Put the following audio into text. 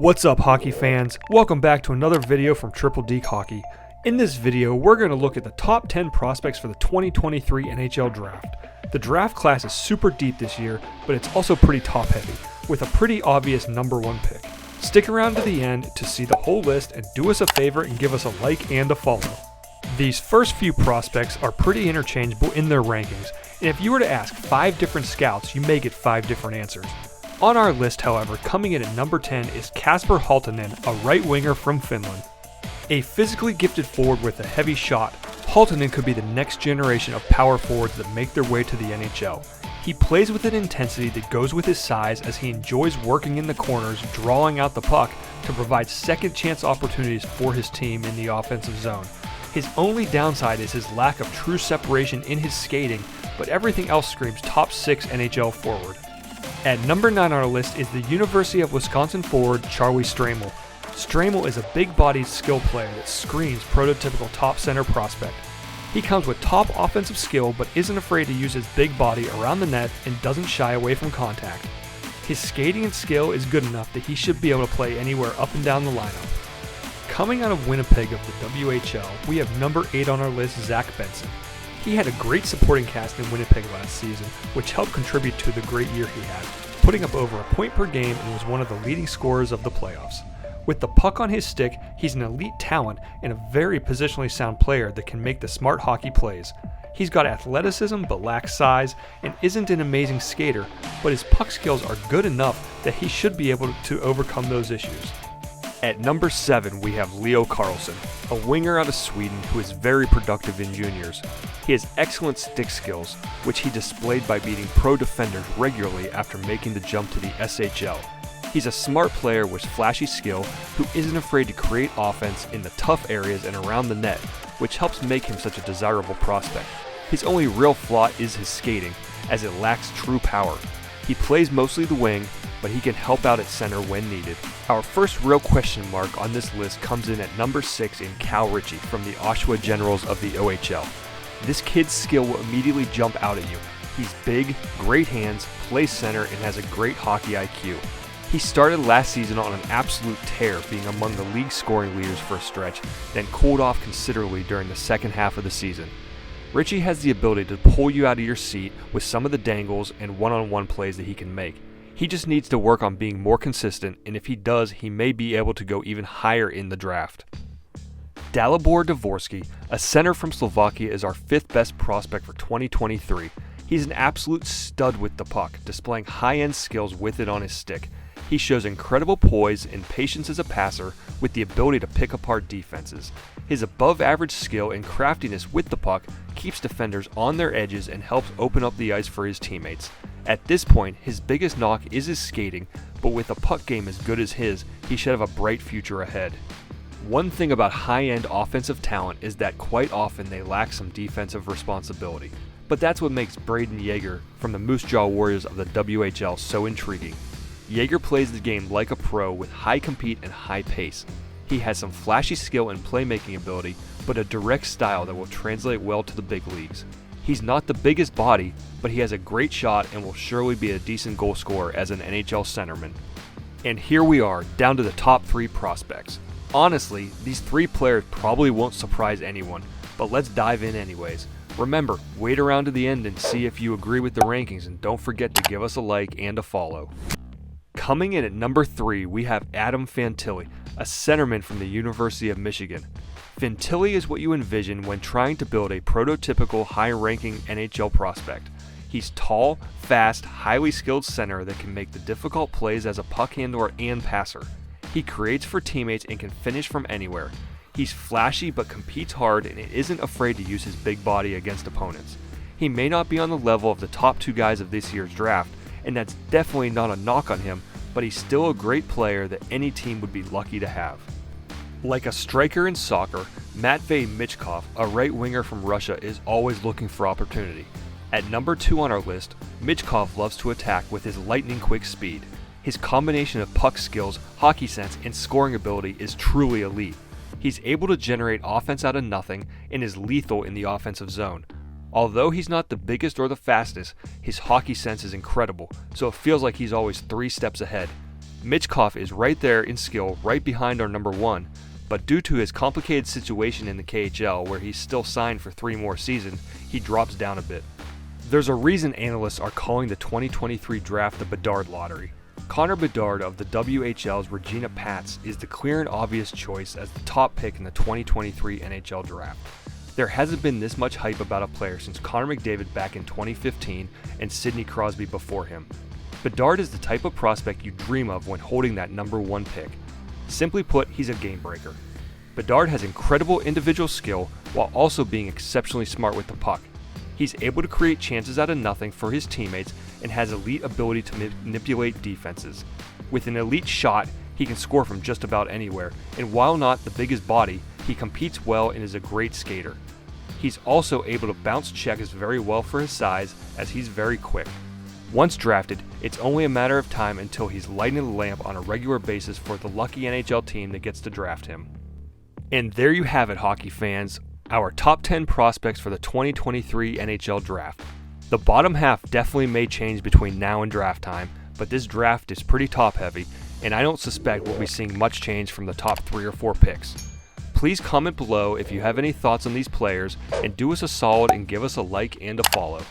What's up, hockey fans? Welcome back to another video from Triple Deke Hockey. In this video, we're going to look at the top 10 prospects for the 2023 NHL Draft. The draft class is super deep this year, but it's also pretty top-heavy, with a pretty obvious number one pick. Stick around to the end to see the whole list, and do us a favor and give us a like and a follow. These first few prospects are pretty interchangeable in their rankings, and if you were to ask 5 different scouts, you may get 5 different answers. On our list, however, coming in at number 10 is Kasper Halttunen, a right winger from Finland. A physically gifted forward with a heavy shot, Halttunen could be the next generation of power forwards that make their way to the NHL. He plays with an intensity that goes with his size, as he enjoys working in the corners, drawing out the puck to provide second chance opportunities for his team in the offensive zone. His only downside is his lack of true separation in his skating, but everything else screams top 6 NHL forward. At number 9 on our list is the University of Wisconsin forward Charlie Stramel. Stramel is a big-bodied skill player that screams prototypical top center prospect. He comes with top offensive skill, but isn't afraid to use his big body around the net and doesn't shy away from contact. His skating and skill is good enough that he should be able to play anywhere up and down the lineup. Coming out of Winnipeg of the WHL, we have number 8 on our list, Zach Benson. He had a great supporting cast in Winnipeg last season, which helped contribute to the great year he had, putting up over a point per game and was one of the leading scorers of the playoffs. With the puck on his stick, he's an elite talent and a very positionally sound player that can make the smart hockey plays. He's got athleticism but lacks size and isn't an amazing skater, but his puck skills are good enough that he should be able to overcome those issues. At number 7, we have Leo Carlsson, a winger out of Sweden who is very productive in juniors. He has excellent stick skills, which he displayed by beating pro defenders regularly after making the jump to the SHL. He's a smart player with flashy skill who isn't afraid to create offense in the tough areas and around the net, which helps make him such a desirable prospect. His only real flaw is his skating, as it lacks true power. He plays mostly the wing, but he can help out at center when needed. Our first real question mark on this list comes in at number 6 in Cal Ritchie from the Oshawa Generals of the OHL. This kid's skill will immediately jump out at you. He's big, great hands, plays center, and has a great hockey IQ. He started last season on an absolute tear, being among the league scoring leaders for a stretch, then cooled off considerably during the second half of the season. Ritchie has the ability to pull you out of your seat with some of the dangles and one-on-one plays that he can make. He just needs to work on being more consistent, and if he does, he may be able to go even higher in the draft. Dalibor Dvorsky, a center from Slovakia, is our 5th best prospect for 2023. He's an absolute stud with the puck, displaying high-end skills with it on his stick. He shows incredible poise and patience as a passer with the ability to pick apart defenses. His above-average skill and craftiness with the puck keeps defenders on their edges and helps open up the ice for his teammates. At this point, his biggest knock is his skating, but with a puck game as good as his, he should have a bright future ahead. One thing about high-end offensive talent is that quite often they lack some defensive responsibility. But that's what makes Brayden Yager from the Moose Jaw Warriors of the WHL so intriguing. Yager plays the game like a pro with high compete and high pace. He has some flashy skill and playmaking ability, but a direct style that will translate well to the big leagues. He's not the biggest body, but he has a great shot and will surely be a decent goal scorer as an NHL centerman. And here we are, down to the top 3 prospects. Honestly, these 3 players probably won't surprise anyone, but let's dive in anyways. Remember, wait around to the end and see if you agree with the rankings, and don't forget to give us a like and a follow. Coming in at number 3, we have Adam Fantilli, a centerman from the University of Michigan. Fantilli is what you envision when trying to build a prototypical high-ranking NHL prospect. He's tall, fast, highly skilled center that can make the difficult plays as a puck handler and passer. He creates for teammates and can finish from anywhere. He's flashy but competes hard and isn't afraid to use his big body against opponents. He may not be on the level of the top 2 guys of this year's draft, and that's definitely not a knock on him, but he's still a great player that any team would be lucky to have. Like a striker in soccer, Matvey Michkov, a right winger from Russia, is always looking for opportunity. At number 2 on our list, Michkov loves to attack with his lightning-quick speed. His combination of puck skills, hockey sense, and scoring ability is truly elite. He's able to generate offense out of nothing and is lethal in the offensive zone. Although he's not the biggest or the fastest, his hockey sense is incredible, so it feels like he's always 3 steps ahead. Michkov is right there in skill, right behind our number 1, but due to his complicated situation in the KHL where he's still signed for 3 more seasons, he drops down a bit. There's a reason analysts are calling the 2023 draft the Bedard lottery. Connor Bedard of the WHL's Regina Pats is the clear and obvious choice as the top pick in the 2023 NHL draft. There hasn't been this much hype about a player since Connor McDavid back in 2015 and Sidney Crosby before him. Bedard is the type of prospect you dream of when holding that number 1 pick. Simply put, he's a game breaker. Bedard has incredible individual skill while also being exceptionally smart with the puck. He's able to create chances out of nothing for his teammates and has elite ability to manipulate defenses. With an elite shot, he can score from just about anywhere, and while not the biggest body, he competes well and is a great skater. He's also able to bounce checks very well for his size, as he's very quick. Once drafted, it's only a matter of time until he's lighting the lamp on a regular basis for the lucky NHL team that gets to draft him. And there you have it, hockey fans, our top 10 prospects for the 2023 NHL draft. The bottom half definitely may change between now and draft time, but this draft is pretty top heavy, and I don't suspect we'll be seeing much change from the top 3 or 4 picks. Please comment below if you have any thoughts on these players, and do us a solid and give us a like and a follow.